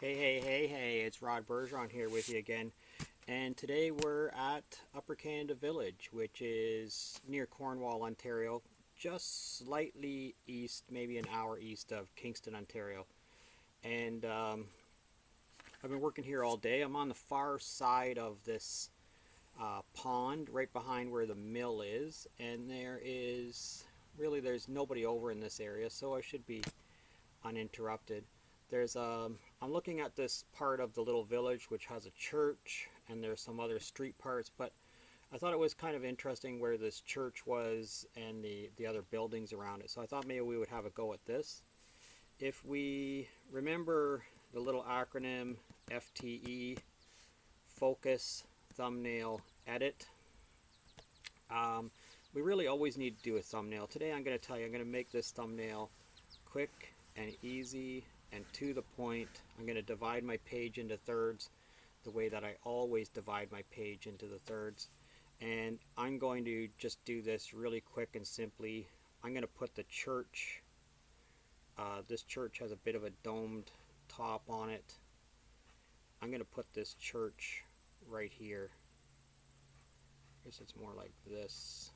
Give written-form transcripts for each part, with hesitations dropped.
Hey, it's Rod Bergeron here with you again. And today we're at Upper Canada Village, which is near Cornwall, Ontario, just slightly east, maybe an hour east of Kingston, Ontario. And I've been working here all day. I'm on the far side of this pond, right behind where the mill is. And there's nobody over in this area, so I should be uninterrupted. I'm looking at this part of the little village which has a church, and there's some other street parts, but I thought it was kind of interesting where this church was and the other buildings around it. So I thought maybe we would have a go at this. If we remember the little acronym FTE, focus, thumbnail, edit, we really always need to do a thumbnail. Today I'm going to make this thumbnail quick and easy and to the point. I'm going to divide my page into thirds the way that I always divide my page into the thirds, and I'm going to just do this really quick and simply. I'm going to put the church, this church has a bit of a domed top on it. I'm going to put this church right here. I guess it's more like this,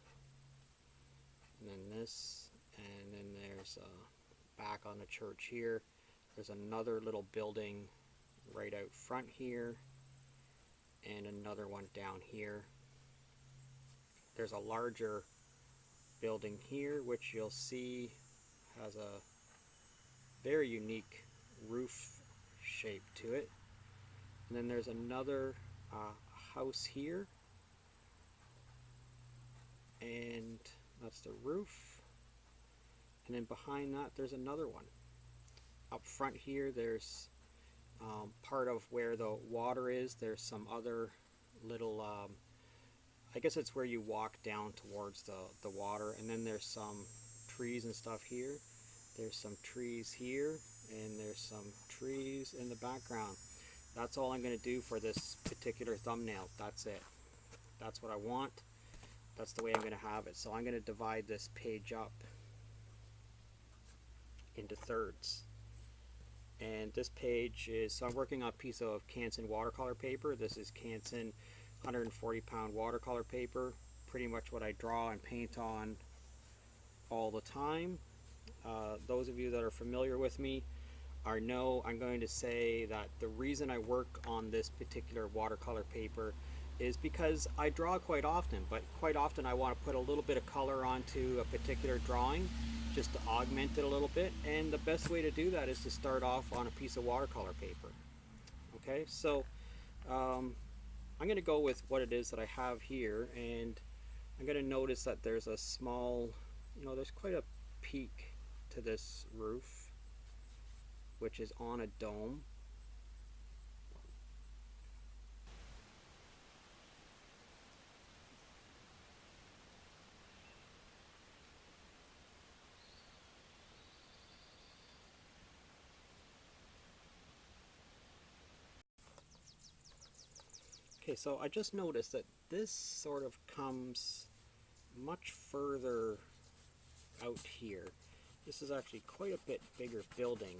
and then this, and then there's back on the church here. There's another little building right out front here, and another one down here. There's a larger building here, which you'll see has a very unique roof shape to it. And then there's another house here, and that's the roof. And then behind that there's another one. Up front here there's part of where the water is. There's some other little, I guess it's where you walk down towards the water. And then there's some trees and stuff here. There's some trees here, and there's some trees in the background. That's all I'm going to do for this particular thumbnail. That's it. That's what I want. That's the way I'm going to have it. So I'm going to divide this page up into thirds. And this page is, so I'm working on a piece of Canson watercolor paper. This is Canson 140-pound watercolor paper. Pretty much what I draw and paint on all the time. Those of you that are familiar with me know I'm going to say that the reason I work on this particular watercolor paper is because I draw quite often, but quite often I want to put a little bit of color onto a particular drawing just to augment it a little bit, and the best way to do that is to start off on a piece of watercolor paper. Okay, so I'm going to go with what it is that I have here, and I'm going to notice that there's a small, there's quite a peak to this roof, which is on a dome. Okay, so I just noticed that this sort of comes much further out here. This is actually quite a bit bigger building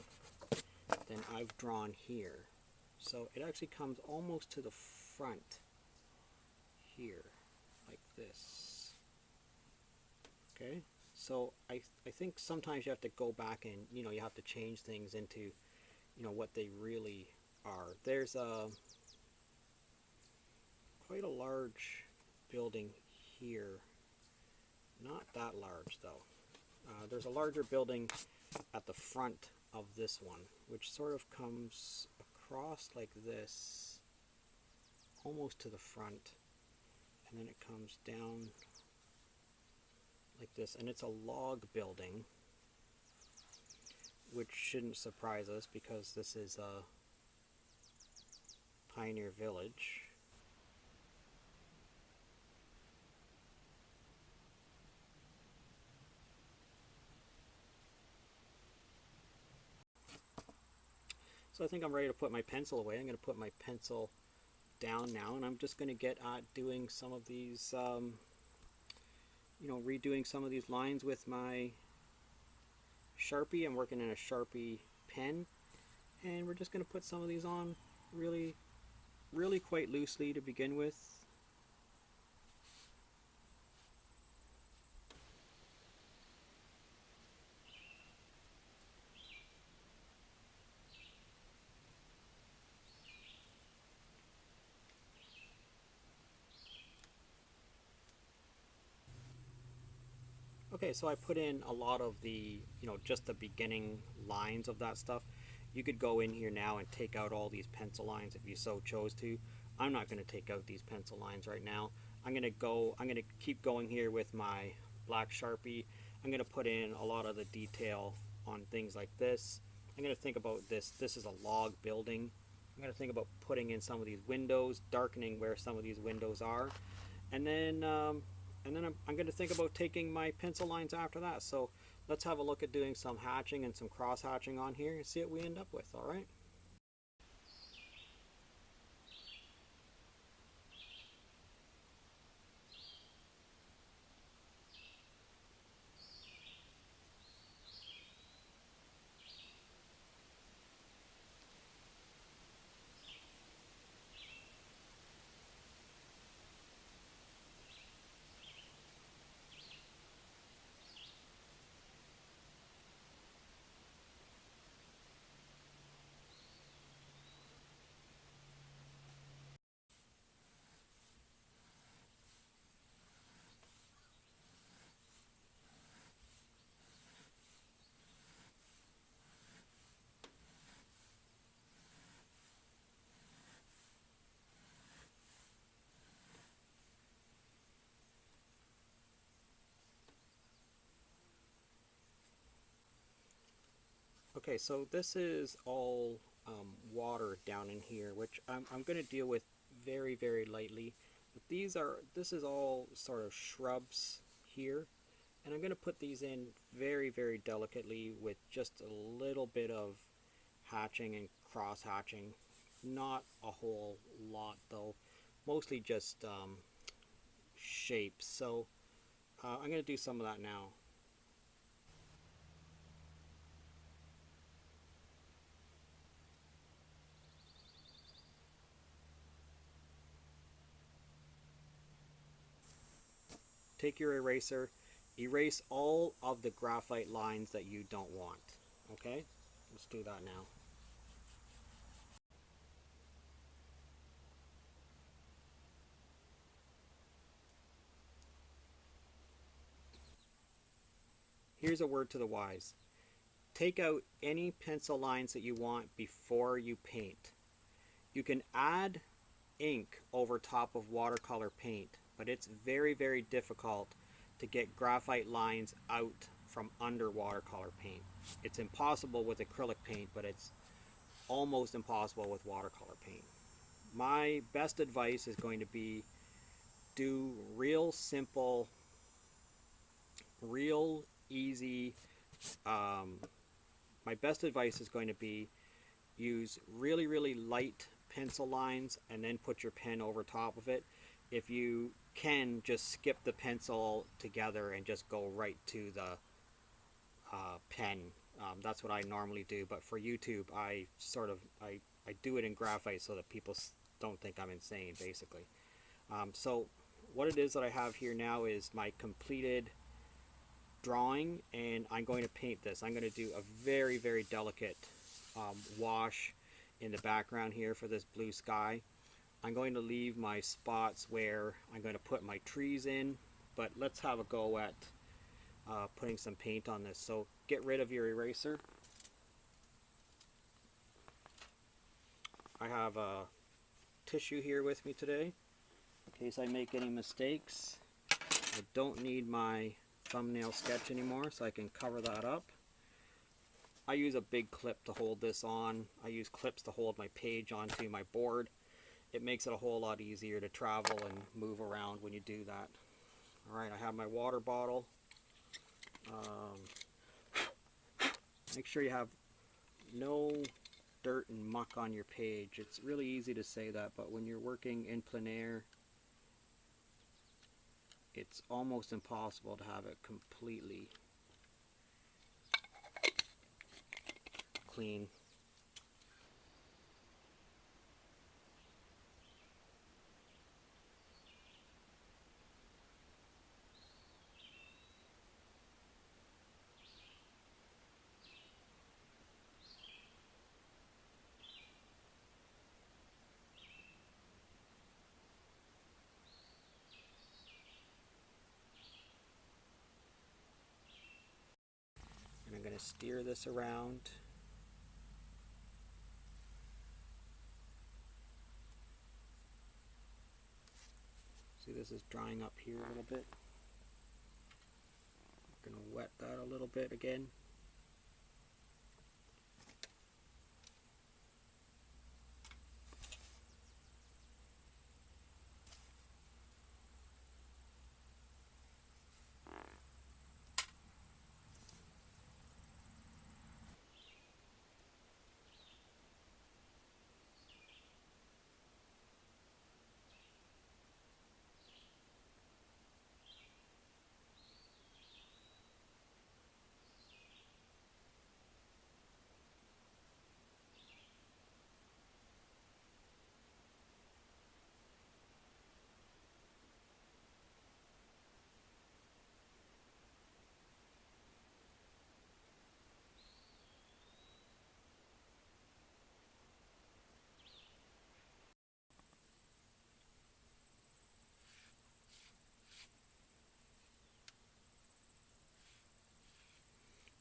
than I've drawn here. So it actually comes almost to the front here, like this. Okay, so I think sometimes you have to go back and, you have to change things into, what they really are. There's quite a large building here. Not that large though. There's a larger building at the front of this one, which sort of comes across like this, almost to the front, and then it comes down like this, and it's a log building, which shouldn't surprise us because this is a pioneer village. So I think I'm ready to put my pencil away. I'm going to put my pencil down now, and I'm just going to get at doing some of these, redoing some of these lines with my Sharpie. I'm working in a Sharpie pen, And we're just going to put some of these on really quite loosely to begin with. Okay, so I put in a lot of the, just the beginning lines of that stuff. You could go in here now and take out all these pencil lines if you so chose to. I'm not going to take out these pencil lines right now. I'm going to keep going here with my black Sharpie. I'm going to put in a lot of the detail on things like this. I'm going to think about this. This is a log building. I'm going to think about putting in some of these windows, darkening where some of these windows are. And then I'm going to think about taking my pencil lines after that. So let's have a look at doing some hatching and some cross hatching on here and see what we end up with, all right? Okay, so this is all water down in here, which I'm going to deal with very lightly. But this is all sort of shrubs here, and I'm going to put these in very delicately with just a little bit of hatching and cross hatching. Not a whole lot though, mostly just shapes. So I'm going to do some of that now. Take your eraser, erase all of the graphite lines that you don't want. Okay, let's do that now. Here's a word to the wise. Take out any pencil lines that you want before you paint. You can add ink over top of watercolor paint, but it's very difficult to get graphite lines out from under watercolor paint. It's impossible with acrylic paint, but it's almost impossible with watercolor paint. My best advice is going to be do real simple, real easy. My best advice is going to be use really light pencil lines and then put your pen over top of it. If you can, just skip the pencil together and just go right to the pen. That's what I normally do, but for YouTube I do it in graphite so that people don't think I'm insane, basically. So what it is that I have here now is my completed drawing, and I'm going to paint this. I'm going to do a very delicate wash in the background here for this blue sky. I'm going to leave my spots where I'm going to put my trees in, but let's have a go at putting some paint on this. So get rid of your eraser. I have a tissue here with me today in case I make any mistakes. I don't need my thumbnail sketch anymore, so I can cover that up. I use a big clip to hold this on. I use clips to hold my page onto my board. It makes it a whole lot easier to travel and move around when you do that. Alright, I have my water bottle. Make sure you have no dirt and muck on your page. It's really easy to say that, but when you're working in plein air, it's almost impossible to have it completely clean. to steer this around. See, this is drying up here a little bit. I'm going to wet that a little bit again.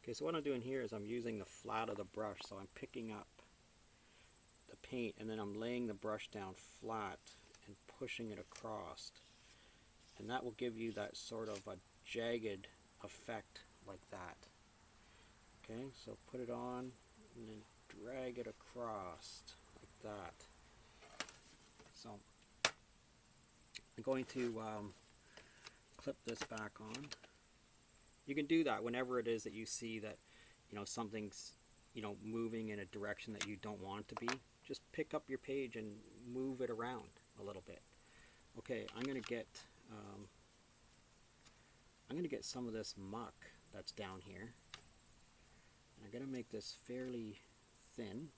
Okay, so what I'm doing here is I'm using the flat of the brush, so I'm picking up the paint and then I'm laying the brush down flat and pushing it across, and that will give you that sort of a jagged effect like that. Okay, so put it on and then drag it across like that. So I'm going to clip this back on. You can do that whenever it is that you see that, something's, moving in a direction that you don't want it to be. Just pick up your page and move it around a little bit. Okay, I'm going to get some of this muck that's down here. And I'm going to make this fairly thin.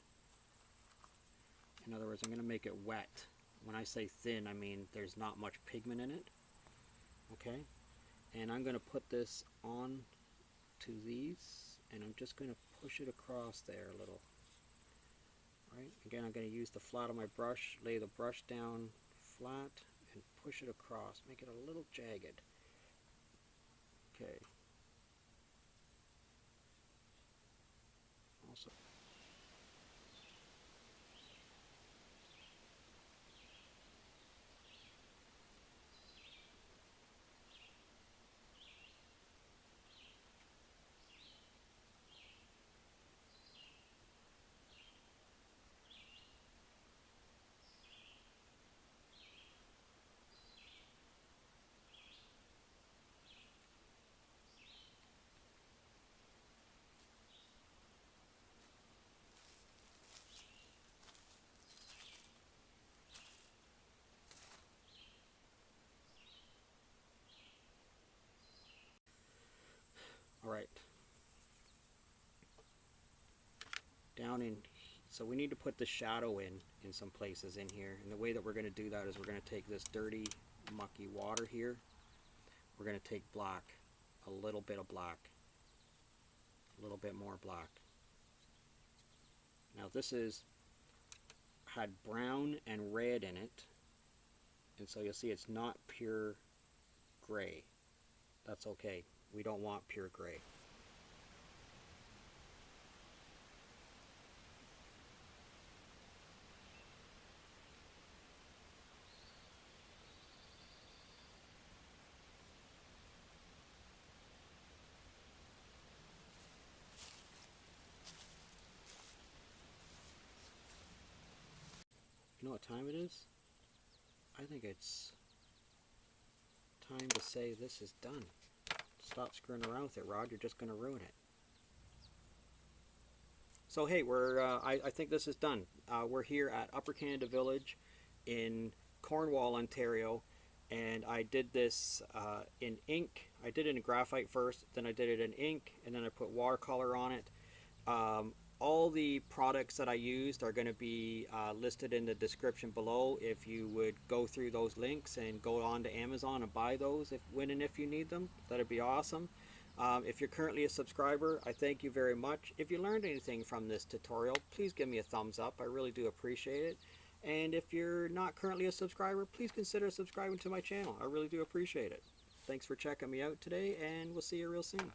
In other words, I'm going to make it wet. When I say thin, I mean there's not much pigment in it. Okay? And I'm going to put this on to these, and I'm just going to push it across there a little. Right? Again, I'm going to use the flat of my brush, lay the brush down flat, and push it across. Make it a little jagged. Okay. Also. Alright, down in, so we need to put the shadow in some places in here, and the way that we're going to do that is we're going to take this dirty mucky water here, we're going to take black, a little bit of black, a little bit more black. Now this had brown and red in it, and so you'll see it's not pure gray. That's okay. We don't want pure gray. You know what time it is? I think it's time to say this is done. Stop screwing around with it, Rod. You're just going to ruin it. So hey, I think this is done. We're here at Upper Canada Village in Cornwall, Ontario, and I did this in ink. I did it in graphite first, then I did it in ink, and then I put watercolor on it. All the products that I used are going to be listed in the description below. If you would go through those links and go on to Amazon and buy those when and if you need them, that'd be awesome. If you're currently a subscriber, I thank you very much. If you learned anything from this tutorial, please give me a thumbs up. I really do appreciate it. And if you're not currently a subscriber, please consider subscribing to my channel. I really do appreciate it. Thanks for checking me out today, and we'll see you real soon.